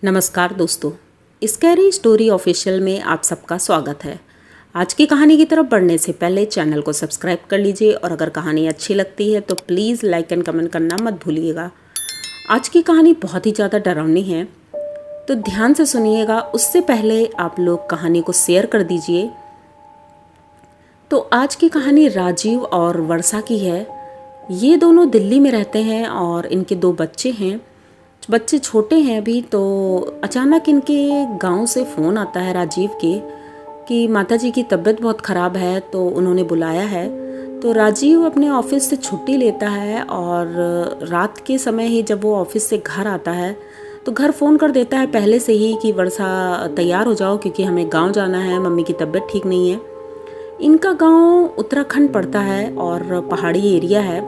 नमस्कार दोस्तों, scary story official में आप सबका स्वागत है। आज की कहानी की तरफ बढ़ने से पहले चैनल को सब्सक्राइब कर लीजिए और अगर कहानी अच्छी लगती है तो प्लीज़ लाइक एंड कमेंट करना मत भूलिएगा। आज की कहानी बहुत ही ज़्यादा डरावनी है, तो ध्यान से सुनिएगा। उससे पहले आप लोग कहानी को शेयर कर दीजिए। तो आज की कहानी राजीव और वर्षा की है। ये दोनों दिल्ली में रहते हैं और इनके 2 बच्चे हैं। बच्चे छोटे हैं अभी, तो अचानक इनके गांव से फ़ोन आता है राजीव के कि माताजी की तबीयत बहुत ख़राब है, तो उन्होंने बुलाया है। तो राजीव अपने ऑफिस से छुट्टी लेता है और रात के समय ही जब वो ऑफिस से घर आता है तो घर फ़ोन कर देता है पहले से ही कि वर्षा तैयार हो जाओ क्योंकि हमें गांव जाना है, मम्मी की तबीयत ठीक नहीं है। इनका गांव उत्तराखंड पड़ता है और पहाड़ी एरिया है,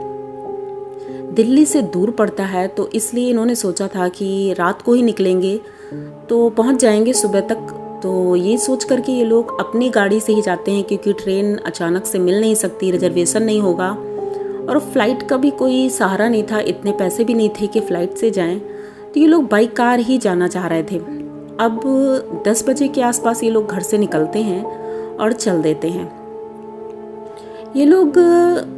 दिल्ली से दूर पड़ता है, तो इसलिए इन्होंने सोचा था कि रात को ही निकलेंगे तो पहुंच जाएंगे सुबह तक। तो ये सोच कर के ये लोग अपनी गाड़ी से ही जाते हैं क्योंकि ट्रेन अचानक से मिल नहीं सकती, रिजर्वेशन नहीं होगा और फ्लाइट का भी कोई सहारा नहीं था, इतने पैसे भी नहीं थे कि फ़्लाइट से जाएं। तो ये लोग बाई कार ही जाना चाह रहे थे। अब 10 बजे के आसपास ये लोग घर से निकलते हैं और चल देते हैं। ये लोग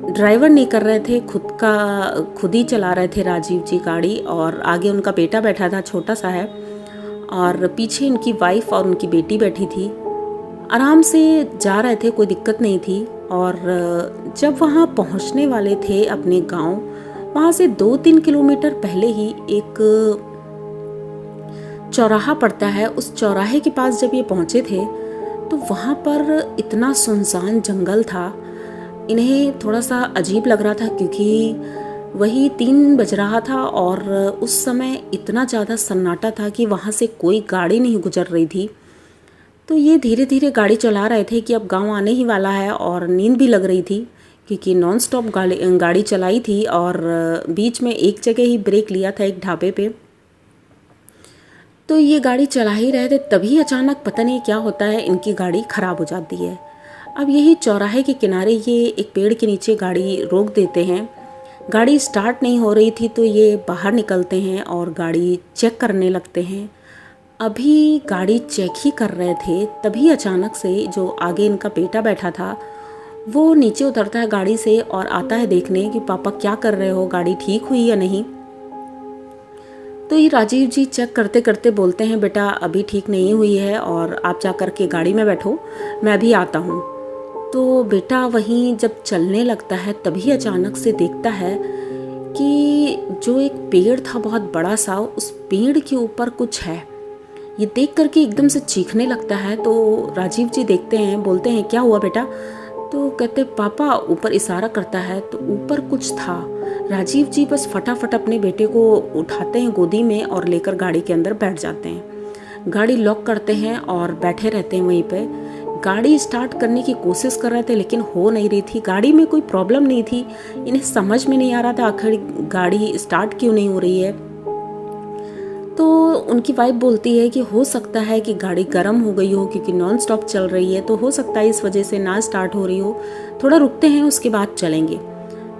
ड्राइवर नहीं कर रहे थे, खुद ही चला रहे थे राजीव जी गाड़ी, और आगे उनका बेटा बैठा था, छोटा सा है, और पीछे उनकी वाइफ और उनकी बेटी बैठी थी। आराम से जा रहे थे, कोई दिक्कत नहीं थी। और जब वहाँ पहुँचने वाले थे अपने गांव, वहाँ से 2-3 किलोमीटर पहले ही एक चौराहा पड़ता है। उस चौराहे के पास जब ये पहुँचे थे तो वहाँ पर इतना सुनसान जंगल था। इन्हें थोड़ा सा अजीब लग रहा था क्योंकि वही 3 बज रहा था और उस समय इतना ज़्यादा सन्नाटा था कि वहाँ से कोई गाड़ी नहीं गुजर रही थी। तो ये धीरे धीरे गाड़ी चला रहे थे कि अब गांव आने ही वाला है, और नींद भी लग रही थी क्योंकि नॉन स्टॉप गाड़ी चलाई थी और बीच में एक जगह ही ब्रेक लिया था, एक ढाबे पे। तो ये गाड़ी चला ही रहे थे, तभी अचानक पता नहीं क्या होता है, इनकी गाड़ी ख़राब हो जाती है। अब यही चौराहे के किनारे ये एक पेड़ के नीचे गाड़ी रोक देते हैं। गाड़ी स्टार्ट नहीं हो रही थी तो ये बाहर निकलते हैं और गाड़ी चेक करने लगते हैं। अभी गाड़ी चेक ही कर रहे थे तभी अचानक से जो आगे इनका बेटा बैठा था वो नीचे उतरता है गाड़ी से और आता है देखने कि पापा क्या कर रहे हो, गाड़ी ठीक हुई या नहीं। तो ये राजीव जी चेक करते करते बोलते हैं, बेटा अभी ठीक नहीं हुई है और आप जा कर के गाड़ी में बैठो, मैं अभी आता हूँ। तो बेटा वहीं जब चलने लगता है तभी अचानक से देखता है कि जो एक पेड़ था बहुत बड़ा सा, उस पेड़ के ऊपर कुछ है। ये देख करके एकदम से चीखने लगता है। तो राजीव जी देखते हैं, बोलते हैं क्या हुआ बेटा? तो कहते पापा, ऊपर इशारा करता है तो ऊपर कुछ था। राजीव जी बस फटाफट अपने बेटे को उठाते हैं गोदी में और लेकर गाड़ी के अंदर बैठ जाते हैं। गाड़ी लॉक करते हैं और बैठे रहते हैं वहीं पे। गाड़ी स्टार्ट करने की कोशिश कर रहे थे लेकिन हो नहीं रही थी। गाड़ी में कोई प्रॉब्लम नहीं थी, इन्हें समझ में नहीं आ रहा था आखिर गाड़ी स्टार्ट क्यों नहीं हो रही है। तो उनकी वाइफ बोलती है कि हो सकता है कि गाड़ी गर्म हो गई हो क्योंकि नॉन स्टॉप चल रही है, तो हो सकता है इस वजह से ना स्टार्ट हो रही हो, थोड़ा रुकते हैं उसके बाद चलेंगे।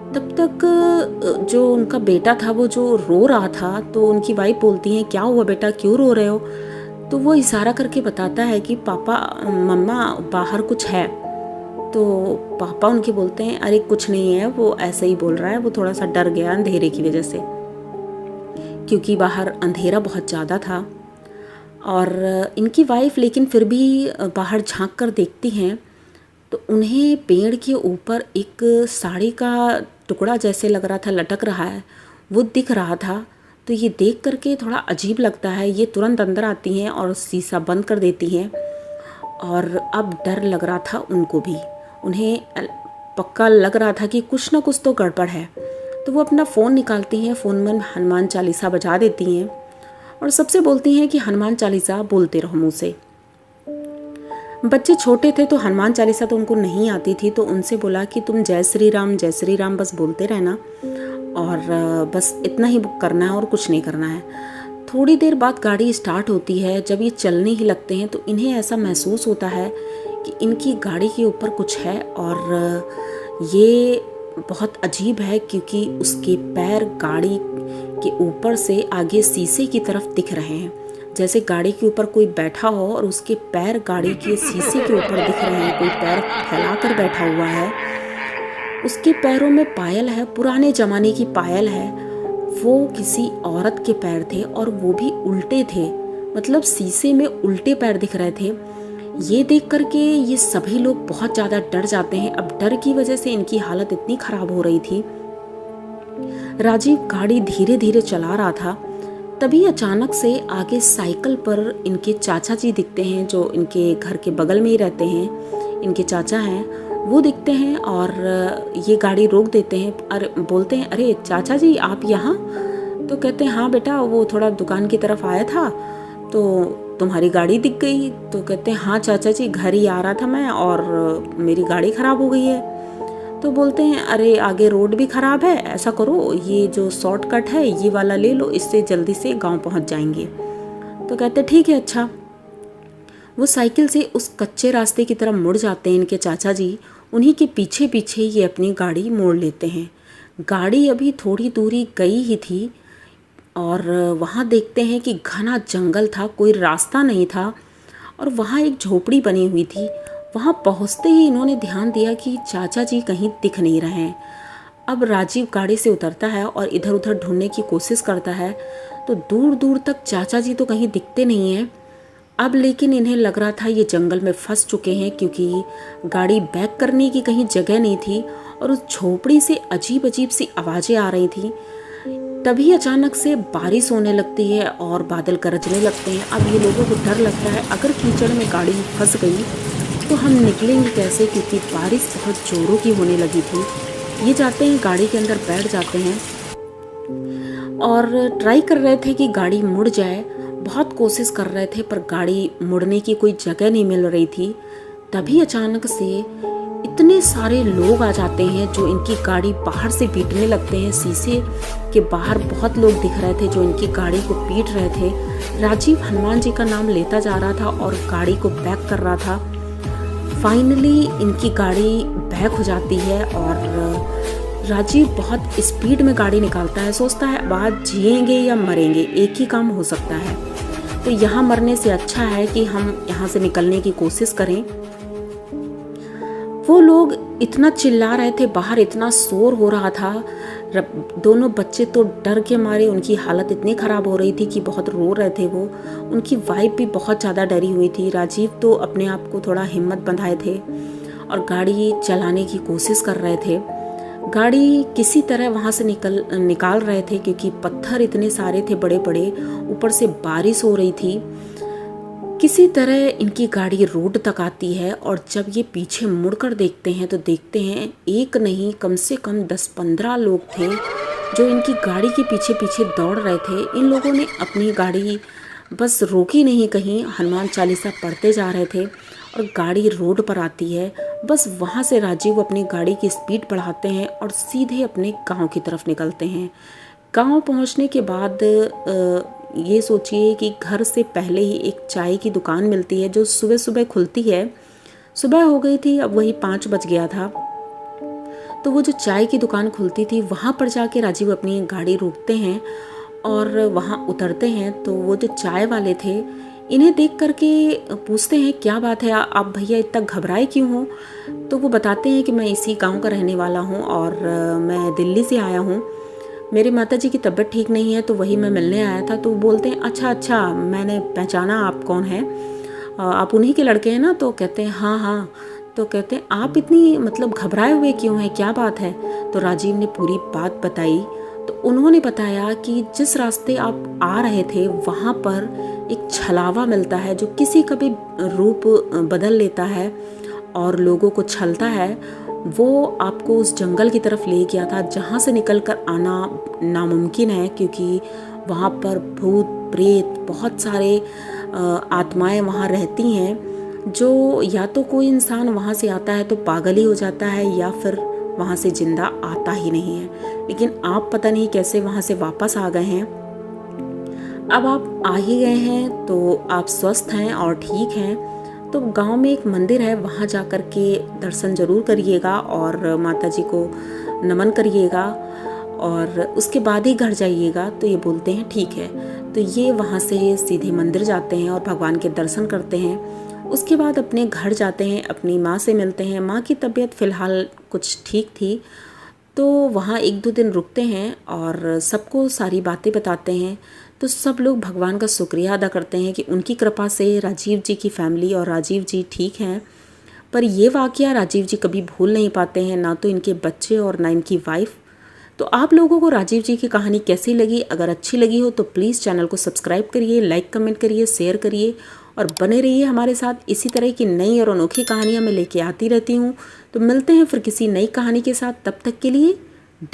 तब तक जो उनका बेटा था वो जो रो रहा था, तो उनकी वाइफ बोलती है क्या हुआ बेटा, क्यों रो रहे हो? तो वो इशारा करके बताता है कि पापा, मम्मा बाहर कुछ है। तो पापा उनके बोलते हैं अरे कुछ नहीं है, वो ऐसे ही बोल रहा है, वो थोड़ा सा डर गया अंधेरे की वजह से, क्योंकि बाहर अंधेरा बहुत ज़्यादा था। और इनकी वाइफ लेकिन फिर भी बाहर झांक कर देखती हैं तो उन्हें पेड़ के ऊपर एक साड़ी का टुकड़ा जैसे लग रहा था लटक रहा है, वो दिख रहा था। तो ये देख करके थोड़ा अजीब लगता है। ये तुरंत अंदर आती हैं और शीशा बंद कर देती हैं। और अब डर लग रहा था उनको भी, उन्हें पक्का लग रहा था कि कुछ ना कुछ तो गड़बड़ है। तो वो अपना फ़ोन निकालती हैं, फ़ोन में हनुमान चालीसा बजा देती हैं और सबसे बोलती हैं कि हनुमान चालीसा बोलते रहो मुँह से। बच्चे छोटे थे तो हनुमान चालीसा तो उनको नहीं आती थी, तो उनसे बोला कि तुम जय श्री राम बस बोलते रहना और बस इतना ही करना है और कुछ नहीं करना है। थोड़ी देर बाद गाड़ी स्टार्ट होती है। जब ये चलने ही लगते हैं तो इन्हें ऐसा महसूस होता है कि इनकी गाड़ी के ऊपर कुछ है, और ये बहुत अजीब है क्योंकि उसके पैर गाड़ी के ऊपर से आगे शीशे की तरफ दिख रहे हैं, जैसे गाड़ी के ऊपर कोई बैठा हो और उसके पैर गाड़ी के शीशे के ऊपर दिख रहे हैं, कोई पैर फैलाकर बैठा हुआ है। उसके पैरों में पायल है, पुराने ज़माने की पायल है। वो किसी औरत के पैर थे और वो भी उल्टे थे, मतलब शीशे में उल्टे पैर दिख रहे थे। ये देख करके ये सभी लोग बहुत ज़्यादा डर जाते हैं। अब डर की वजह से इनकी हालत इतनी ख़राब हो रही थी। राजीव गाड़ी धीरे धीरे चला रहा था, तभी अचानक से आगे साइकिल पर इनके चाचा जी दिखते हैं, जो इनके घर के बगल में ही रहते हैं। इनके चाचा हैं, वो दिखते हैं और ये गाड़ी रोक देते हैं। और बोलते हैं, अरे चाचा जी आप यहाँ? तो कहते हैं, हाँ बेटा, वो थोड़ा दुकान की तरफ आया था तो तुम्हारी गाड़ी दिख गई। तो कहते हैं, हाँ चाचा जी, घर ही आ रहा था मैं और मेरी गाड़ी ख़राब हो गई है। तो बोलते हैं, अरे आगे रोड भी ख़राब है, ऐसा करो ये जो शॉर्टकट है ये वाला ले लो, इससे जल्दी से गांव पहुंच जाएंगे। तो कहते हैं, ठीक है अच्छा। वो साइकिल से उस कच्चे रास्ते की तरफ मुड़ जाते हैं इनके चाचा जी। उन्हीं के पीछे पीछे ये अपनी गाड़ी मोड़ लेते हैं। गाड़ी अभी थोड़ी दूरी गई ही थी और वहाँ देखते हैं कि घना जंगल था, कोई रास्ता नहीं था और वहाँ एक झोपड़ी बनी हुई थी। वहाँ पहुँचते ही इन्होंने ध्यान दिया कि चाचा जी कहीं दिख नहीं रहे हैं। अब राजीव गाड़ी से उतरता है और इधर उधर ढूंढने की कोशिश करता है, तो दूर दूर तक चाचा जी तो कहीं दिखते नहीं हैं। अब लेकिन इन्हें लग रहा था ये जंगल में फंस चुके हैं, क्योंकि गाड़ी बैक करने की कहीं जगह नहीं थी और उस झोपड़ी से अजीब अजीब सी आवाज़ें आ रही थी। तभी अचानक से बारिश होने लगती है और बादल गरजने लगते हैं। अब ये लोगों को डर लगता है, अगर कीचड़ में गाड़ी फंस गई तो हम निकलेंगे कैसे, क्योंकि बारिश बहुत ज़ोरों की होने लगी थी। ये जाते हैं गाड़ी के अंदर बैठ जाते हैं और ट्राई कर रहे थे कि गाड़ी मुड़ जाए। बहुत कोशिश कर रहे थे पर गाड़ी मुड़ने की कोई जगह नहीं मिल रही थी। तभी अचानक से इतने सारे लोग आ जाते हैं जो इनकी गाड़ी बाहर से पीटने लगते हैं। शीशे के बाहर बहुत लोग दिख रहे थे जो इनकी गाड़ी को पीट रहे थे। राजीव हनुमान जी का नाम लेता जा रहा था और गाड़ी को बैक कर रहा था। फाइनली इनकी गाड़ी बैक हो जाती है और राजीव बहुत स्पीड में गाड़ी निकालता है। सोचता है अब आज जिएंगे या मरेंगे, एक ही काम हो सकता है, तो यहाँ मरने से अच्छा है कि हम यहाँ से निकलने की कोशिश करें। वो लोग इतना चिल्ला रहे थे, बाहर इतना शोर हो रहा था। दोनों बच्चे तो डर के मारे, उनकी हालत इतनी ख़राब हो रही थी कि बहुत रो रहे थे वो। उनकी वाइफ भी बहुत ज़्यादा डरी हुई थी। राजीव तो अपने आप को थोड़ा हिम्मत बंधाए थे और गाड़ी चलाने की कोशिश कर रहे थे। गाड़ी किसी तरह वहाँ से निकाल रहे थे, क्योंकि पत्थर इतने सारे थे बड़े बड़े, ऊपर से बारिश हो रही थी। किसी तरह इनकी गाड़ी रोड तक आती है और जब ये पीछे मुड़कर देखते हैं तो देखते हैं एक नहीं कम से कम 10-15 लोग थे जो इनकी गाड़ी के पीछे पीछे दौड़ रहे थे। इन लोगों ने अपनी गाड़ी बस रोकी नहीं, कहीं हनुमान चालीसा पढ़ते जा रहे थे और गाड़ी रोड पर आती है। बस वहाँ से राजीव अपनी गाड़ी की स्पीड बढ़ाते हैं और सीधे अपने गांव की तरफ निकलते हैं। गांव पहुँचने के बाद ये सोचिए कि घर से पहले ही एक चाय की दुकान मिलती है जो सुबह सुबह खुलती है। सुबह हो गई थी, अब वही 5 बज गया था। तो वो जो चाय की दुकान खुलती थी वहाँ पर जाके राजीव अपनी गाड़ी रोकते हैं और वहाँ उतरते हैं। तो वो जो चाय वाले थे इन्हें देख करके पूछते हैं, क्या बात है आप भैया इतना घबराए क्यों हो? तो वो बताते हैं कि मैं इसी गाँव का रहने वाला हूँ और मैं दिल्ली से आया हूँ। मेरे माताजी की तबीयत ठीक नहीं है तो वही मैं मिलने आया था। तो बोलते हैं, अच्छा मैंने पहचाना आप कौन हैं, आप उन्हीं के लड़के हैं ना? तो कहते हैं हाँ हाँ। तो कहते हैं आप इतनी मतलब घबराए हुए क्यों हैं, क्या बात है? तो राजीव ने पूरी बात बताई। तो उन्होंने बताया कि जिस रास्ते आप आ रहे थे वहाँ पर एक छलावा मिलता है जो किसी का भी रूप बदल लेता है और लोगों को छलता है। वो आपको उस जंगल की तरफ ले गया था जहाँ से निकलकर आना नामुमकिन है, क्योंकि वहाँ पर भूत प्रेत बहुत सारे आत्माएं वहाँ रहती हैं, जो या तो कोई इंसान वहाँ से आता है तो पागल ही हो जाता है या फिर वहाँ से जिंदा आता ही नहीं है। लेकिन आप पता नहीं कैसे वहाँ से वापस आ गए हैं। अब आप आ ही गए हैं तो आप स्वस्थ हैं और ठीक हैं। तो गांव में एक मंदिर है, वहाँ जा कर के दर्शन जरूर करिएगा और माताजी को नमन करिएगा और उसके बाद ही घर जाइएगा। तो ये बोलते हैं ठीक है। तो ये वहाँ से सीधे मंदिर जाते हैं और भगवान के दर्शन करते हैं। उसके बाद अपने घर जाते हैं, अपनी माँ से मिलते हैं। माँ की तबीयत फ़िलहाल कुछ ठीक थी, तो वहाँ 1-2 दिन रुकते हैं और सबको सारी बातें बताते हैं। तो सब लोग भगवान का शुक्रिया अदा करते हैं कि उनकी कृपा से राजीव जी की फैमिली और राजीव जी ठीक हैं। पर ये वाक़या राजीव जी कभी भूल नहीं पाते हैं, ना तो इनके बच्चे और ना इनकी वाइफ़। तो आप लोगों को राजीव जी की कहानी कैसी लगी? अगर अच्छी लगी हो तो प्लीज़ चैनल को सब्सक्राइब करिए, लाइक कमेंट करिए, शेयर करिए और बने रहिए हमारे साथ। इसी तरह की नई और अनोखी कहानियाँ मैं लेके आती रहती हूँ। तो मिलते हैं फिर किसी नई कहानी के साथ, तब तक के लिए